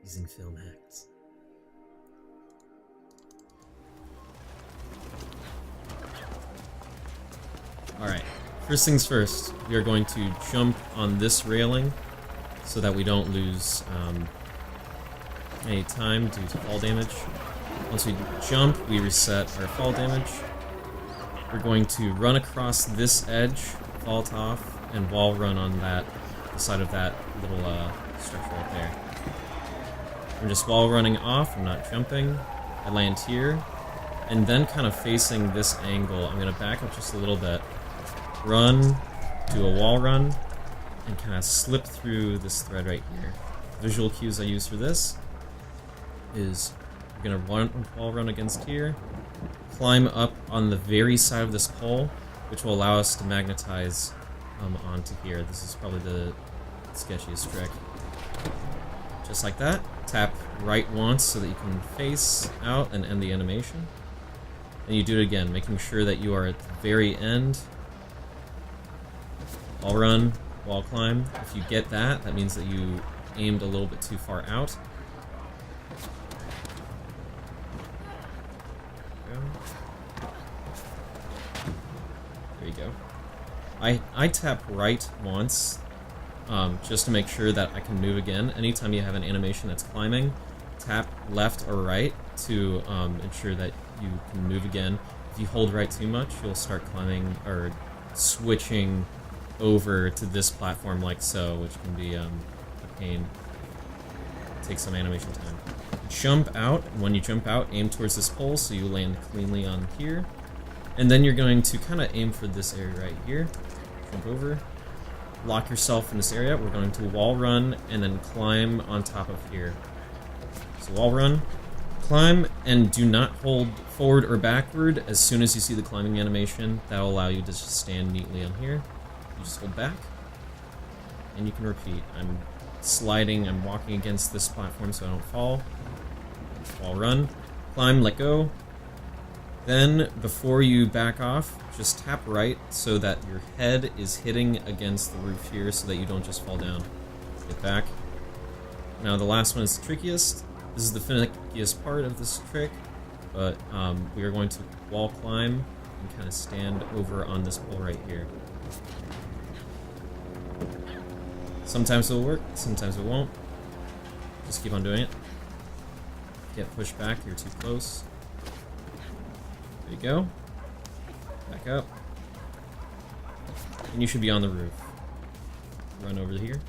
using film hacks. Alright, first things first, we are going to jump on this railing so that we don't lose any time due to fall damage. Once we jump, we reset our fall damage. We're going to run across this edge, vault off, and wall run on the side of that little structure right there. I'm just wall running off, I'm not jumping. I land here, and then kind of facing this angle, I'm going to back up just a little bit, run, do a wall run, and kind of slip through this thread right here. Visual cues I use for this is we're going to wall run against here, climb up on the very side of this pole, which will allow us to magnetize onto here. This is probably the sketchiest trick. Just like that. Tap right once so that you can face out and end the animation. And you do it again, making sure that you are at the very end. Wall run, wall climb. If you get that, that means that you aimed a little bit too far out. There you go. I tap right once, just to make sure that I can move again. Anytime you have an animation that's climbing, tap left or right to ensure that you can move again. If you hold right too much, you'll start climbing or switching over to this platform like so, which can be a pain. Take some animation time. Jump out, and when you jump out, aim towards this pole so you land cleanly on here. And then you're going to kind of aim for this area right here. Jump over. Lock yourself in this area. We're going to wall run and then climb on top of here. So wall run, climb, and do not hold forward or backward as soon as you see the climbing animation. That will allow you to just stand neatly on here. You just hold back, and you can repeat. I'm sliding, I'm walking against this platform so I don't fall. Wall run, climb, let go. Then, before you back off, just tap right so that your head is hitting against the roof here so that you don't just fall down. Get back. Now the last one is the trickiest. This is the finickiest part of this trick, but we are going to wall climb and kind of stand over on this pole right here. Sometimes it'll work, sometimes it won't. Just keep on doing it. Get pushed back, you're too close. There you go. Back up. And you should be on the roof. Run over here.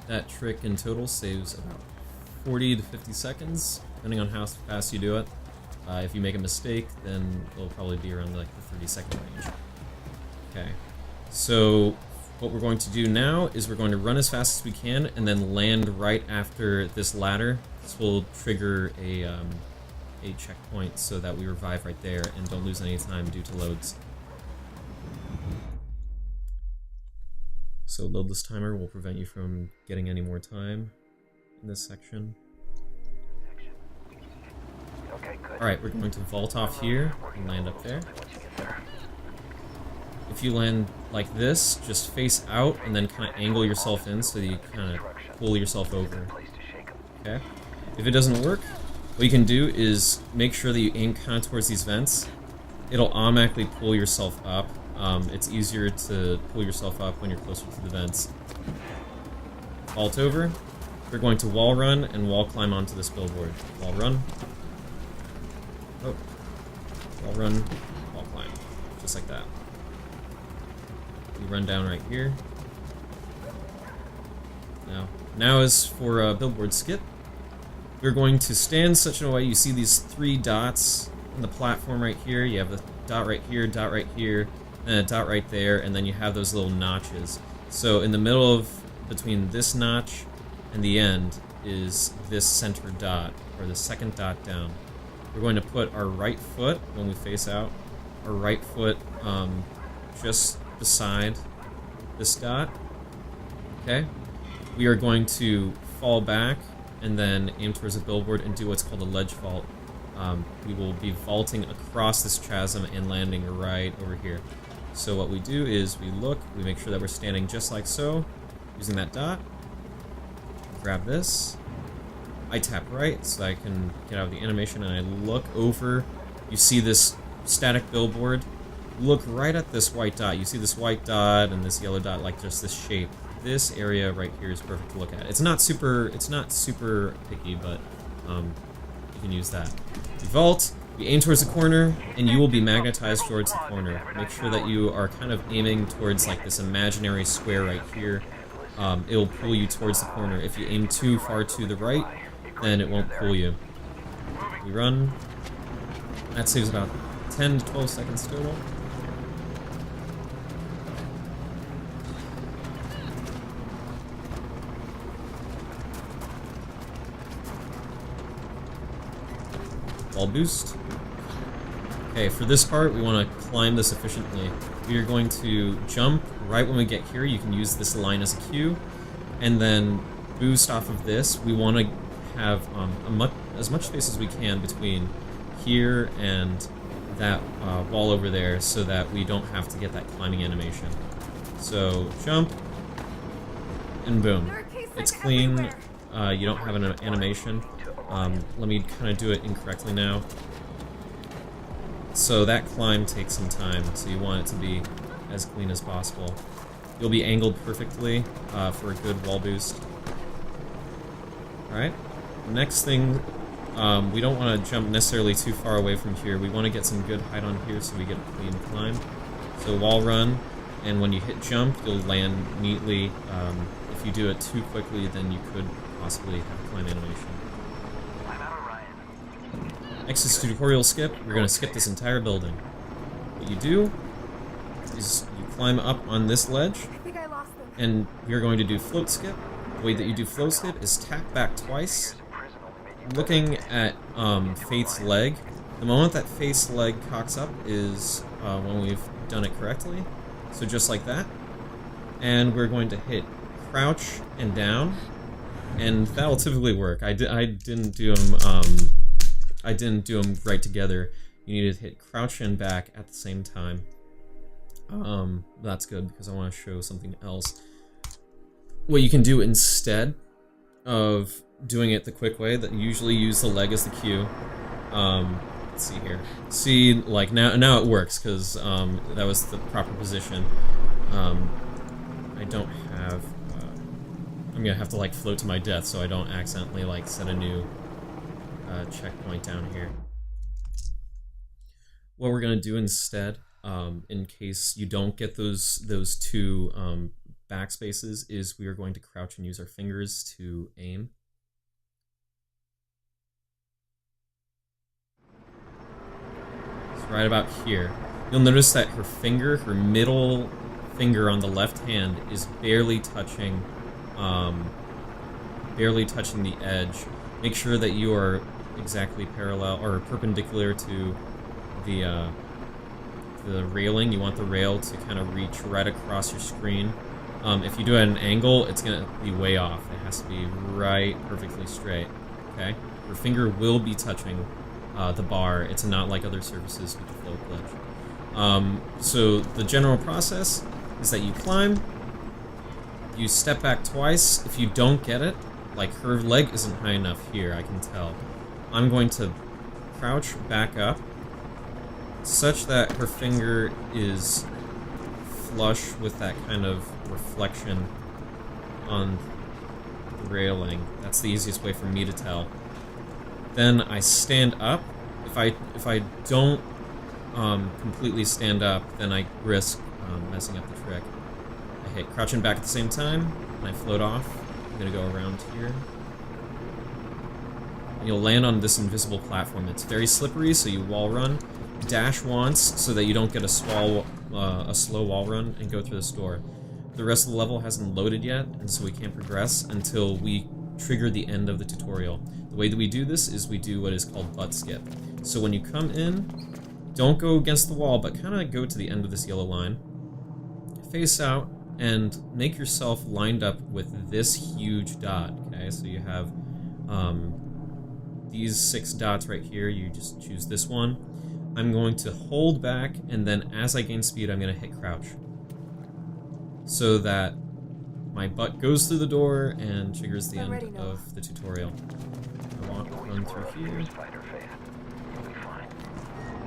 That trick in total saves about 40 to 50 seconds, depending on how fast you do it. If you make a mistake, then it'll probably be around like the 30-second range. Okay. So what we're going to do now is we're going to run as fast as we can and then land right after this ladder. This will trigger a checkpoint so that we revive right there and don't lose any time due to loads. So loadless timer will prevent you from getting any more time in this section. Okay, good. Alright, we're going to vault off here and land up there. If you land like this, just face out and then kind of angle yourself in so that you kind of pull yourself over. Okay? If it doesn't work, what you can do is make sure that you aim kind of towards these vents. It'll automatically pull yourself up. It's easier to pull yourself up when you're closer to the vents. Vault over. We're going to wall run and wall climb onto this billboard. Wall run. Oh. Wall run, wall climb. Just like that. You run down right here. Now is for a billboard skip. We're going to stand such a way you see these 3 dots on the platform right here. You have the dot right here, and a dot right there, and then you have those little notches. So in the middle of between this notch and the end is this center dot, or the second dot down. We're going to put our right foot, when we face out, our right foot just beside this dot. Okay? We are going to fall back and then aim towards a billboard and do what's called a ledge vault. We will be vaulting across this chasm and landing right over here. So what we do is we look, we make sure that we're standing just like so, using that dot, grab this. I tap right so I can get out of the animation, and I look over. You see this static billboard. Look right at this white dot. You see this white dot and this yellow dot, like just this shape. This area right here is perfect to look at. It's not super picky, but you can use that. You vault, you aim towards the corner, and you will be magnetized towards the corner. Make sure that you are kind of aiming towards like this imaginary square right here. It'll pull you towards the corner. If you aim too far to the right, then it won't pull you. We run. That saves about 10 to 12 seconds total. Wall boost. Okay, for this part, we want to climb this efficiently. We are going to jump right when we get here. You can use this line as a cue, and then boost off of this. We want to have as much space as we can between here and that wall over there, so that we don't have to get that climbing animation. So jump, and boom. It's clean. You don't have an animation. Let me kind of do it incorrectly now. So that climb takes some time, so you want it to be as clean as possible. You'll be angled perfectly for a good wall boost. Alright, next thing, we don't want to jump necessarily too far away from here. We want to get some good height on here so we get a clean climb. So wall run, and when you hit jump, you'll land neatly. If you do it too quickly, then you could possibly have a climb animation. Next is tutorial skip. We're going to skip this entire building. What you do is you climb up on this ledge, and you're going to do float skip. The way that you do float skip is tap back twice, looking at Faith's leg. The moment that Faith's leg cocks up is when we've done it correctly. So just like that. And we're going to hit crouch and down, and that'll typically work. I didn't do them. I didn't do them right together. You need to hit crouch and back at the same time. That's good because I want to show something else. What you can do instead of doing it the quick way, that you usually use the leg as the cue. Let's see here. See, like now it works because that was the proper position. I don't have. I'm gonna have to like float to my death so I don't accidentally like set a new checkpoint down here. What we're gonna do instead, in case you don't get those two backspaces, is we are going to crouch and use our fingers to aim. It's right about here. You'll notice that her middle finger on the left hand is barely touching the edge. Make sure that you are exactly parallel or perpendicular to the railing. You want the rail to kind of reach right across your screen. If you do it at an angle, it's going to be way off. It has to be right perfectly straight. Okay? Your finger will be touching the bar. It's not like other surfaces with the float glitch. So the general process is that you climb, you step back twice. If you don't get it, like her leg isn't high enough here, I can tell. I'm going to crouch back up such that her finger is flush with that kind of reflection on the railing. That's the easiest way for me to tell. Then I stand up. If I don't completely stand up, then I risk messing up the trick. I hit crouch and back at the same time, and I float off. I'm gonna go around here. And you'll land on this invisible platform. It's very slippery, so you wall run. Dash once so that you don't get a slow wall run and go through this door. The rest of the level hasn't loaded yet, and so we can't progress until we trigger the end of the tutorial. The way that we do this is we do what is called butt skip. So when you come in, don't go against the wall, but kind of go to the end of this yellow line. Face out and make yourself lined up with this huge dot. Okay, so you have these 6 dots right here. You just choose this one. I'm going to hold back, and then as I gain speed, I'm going to hit crouch. So that my butt goes through the door and triggers the end of the tutorial. I want to run through here.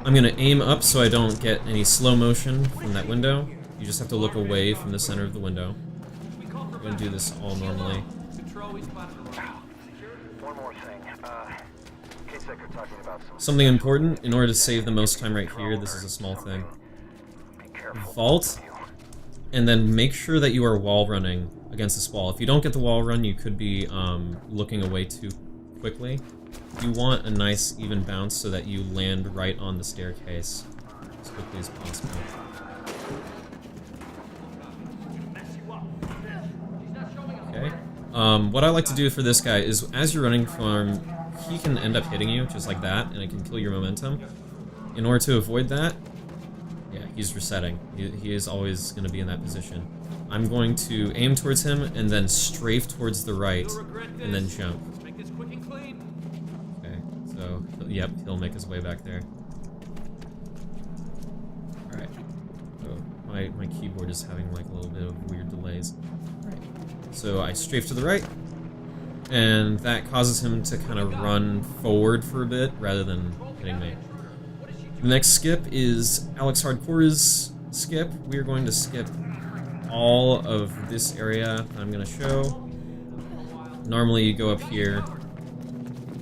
I'm gonna aim up so I don't get any slow motion from that window. You just have to look away from the center of the window. I'm gonna do this all normally. One more thing. Case like you're talking about Something important, in order to save the most time right here, this is a small thing. Vault, and then make sure that you are wall running against this wall. If you don't get the wall run, you could be looking away too quickly. You want a nice even bounce so that you land right on the staircase as quickly as possible. Okay. What I like to do for this guy is, as you're running from, he can end up hitting you just like that, and it can kill your momentum. In order to avoid that, yeah, he's resetting. He is always going to be in that position. I'm going to aim towards him and then strafe towards the right, and then jump. Okay, so, yep, he'll make his way back there. Alright. Oh, my keyboard is having like a little bit of weird delays. Alright. So I strafe to the right, and that causes him to kind of run forward for a bit rather than hitting me. The next skip is Alex Hardcore's skip. We are going to skip all of this area I'm going to show. Normally you go up here,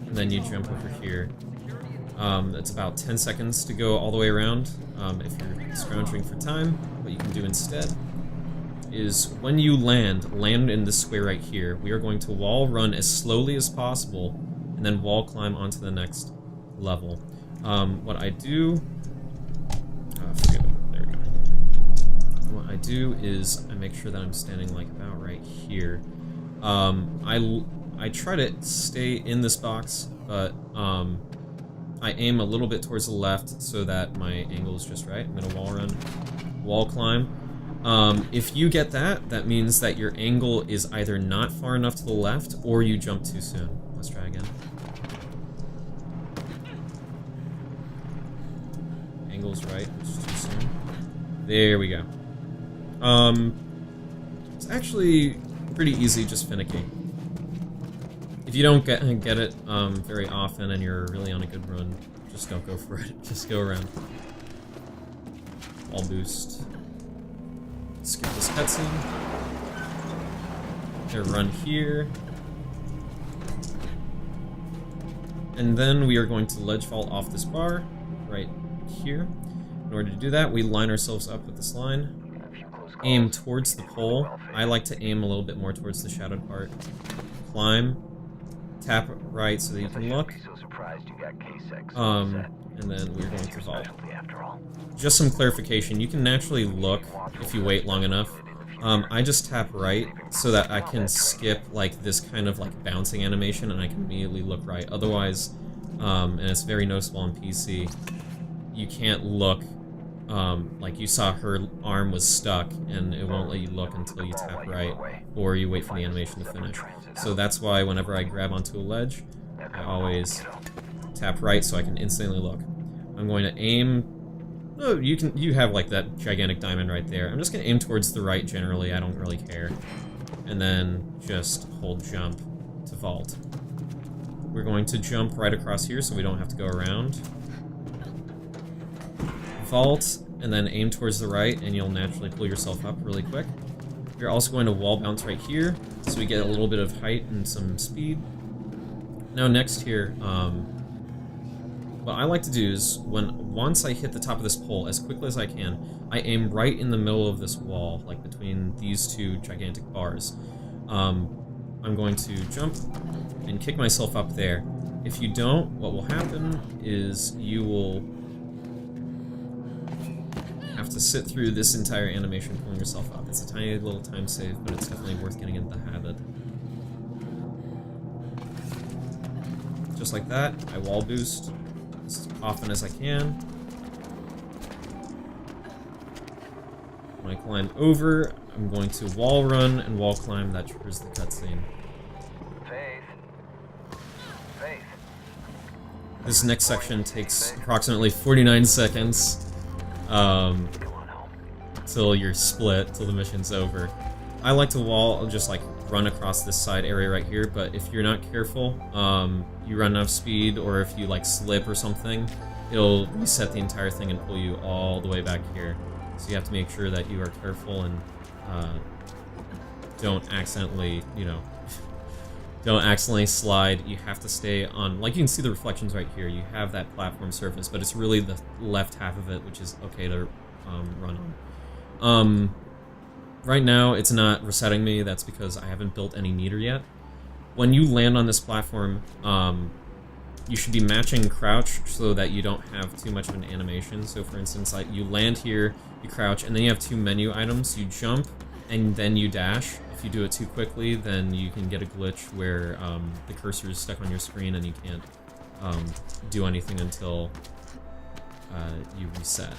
and then you jump over here. It's about 10 seconds to go all the way around. If you're scrounging for time, what you can do instead is when you land in this square right here. We are going to wall run as slowly as possible, and then wall climb onto the next level. What I do... forget it. There we go. What I do is I make sure that I'm standing like about right here. I try to stay in this box, but I aim a little bit towards the left so that my angle is just right. I'm gonna wall run, wall climb. If you get that, that means that your angle is either not far enough to the left or you jump too soon. Let's try again. Angle's right, it's too soon. There we go. It's actually pretty easy, just finicky. If you don't get it very often and you're really on a good run, just don't go for it. Just go around. Wall boost. Skip this cutscene. Gonna run here. And then we are going to ledge vault off this bar, right here. In order to do that, we line ourselves up with this line. Aim towards the pole. I like to aim a little bit more towards the shadowed part. Climb. Tap right so that you can look. And then we're going to vault. Just some clarification, you can naturally look if you wait long enough. I just tap right so that I can skip like this kind of like bouncing animation and I can immediately look right. Otherwise, and it's very noticeable on PC, you can't look, like you saw her arm was stuck and it won't let you look until you tap right or you wait for the animation to finish. So that's why whenever I grab onto a ledge, I always tap right so I can instantly look. I'm going to aim. Oh, you have like that gigantic diamond right there. I'm just going to aim towards the right generally, I don't really care. And then just hold jump to vault. We're going to jump right across here so we don't have to go around. Vault, and then aim towards the right, and you'll naturally pull yourself up really quick. You're also going to wall bounce right here, so we get a little bit of height and some speed. Now next here, what I like to do is, once I hit the top of this pole, as quickly as I can, I aim right in the middle of this wall, like between these two gigantic bars. I'm going to jump and kick myself up there. If you don't, what will happen is you will have to sit through this entire animation pulling yourself up. It's a tiny little time save, but it's definitely worth getting into the habit. Just like that, I wall boost as often as I can. When I climb over, I'm going to wall run and wall climb. That triggers the cutscene. This next section takes approximately 49 seconds till you're split, till the mission's over. I like to wall, just like run across this side area right here, but if you're not careful, you run out of speed, or if you like slip or something, it'll reset the entire thing and pull you all the way back here. So you have to make sure that you are careful and don't accidentally, you know, don't accidentally slide. You have to stay on, like you can see the reflections right here. You have that platform surface, but it's really the left half of it, which is okay to run on. Right now, it's not resetting me. That's because I haven't built any meter yet. When you land on this platform, you should be matching crouch so that you don't have too much of an animation. So for instance, like you land here, you crouch, and then you have 2 menu items. You jump, and then you dash. If you do it too quickly, then you can get a glitch where the cursor is stuck on your screen and you can't do anything until you reset.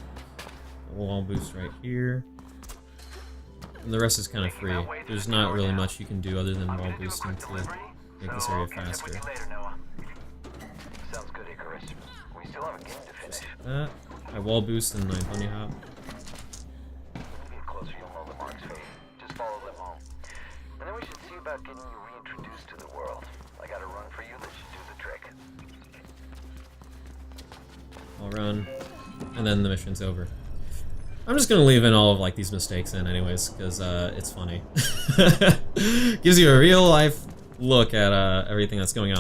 Wall boost right here. And the rest is kind of free. There's not really much you can do other than wall boosting to make this area faster. Sounds good, Icarus. We still have a game to finish. That. I wall boost and I bunny hop. When you get closer, you'll know the marks fade. Just follow them home. And then we should see about getting you reintroduced to the world. I got a run for you that should do the trick. I'll run, and then the mission's over. I'm just gonna leave in all of like these mistakes in anyways, because it's funny. Gives you a real life look at everything that's going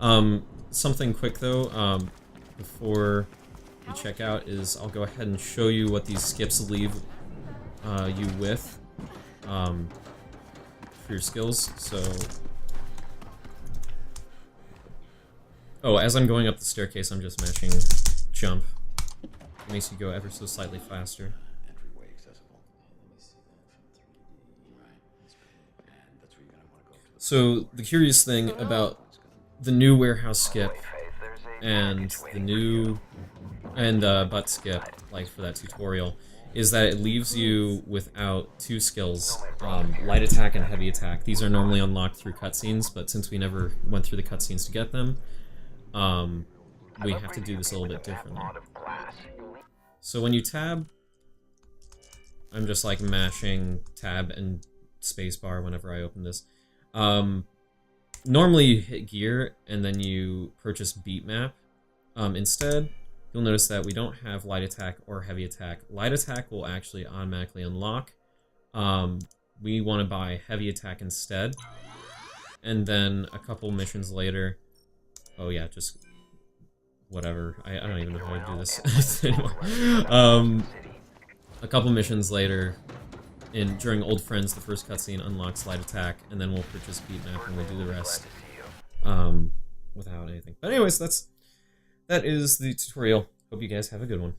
on. Something quick though, before we check out is I'll go ahead and show you what these skips leave you with for your skills. So, as I'm going up the staircase, I'm just mashing jump. It makes you go ever so slightly faster. So the curious thing about the new warehouse skip and the new butt skip, like for that tutorial, is that it leaves you without 2 skills, light attack and heavy attack. These are normally unlocked through cutscenes, but since we never went through the cutscenes to get them, we have to do this a little bit differently. So when you tab, I'm just like mashing tab and spacebar whenever I open this. Normally you hit gear and then you purchase beat map. Instead, you'll notice that we don't have light attack or heavy attack. Light attack will actually automatically unlock. We want to buy heavy attack instead. And then a couple missions later, oh yeah, just whatever. I don't even know how to do this anymore. A couple missions later, during Old Friends, the first cutscene unlocks light attack, and then we'll purchase beat map and we'll do the rest without anything. But anyways, that is the tutorial. Hope you guys have a good one.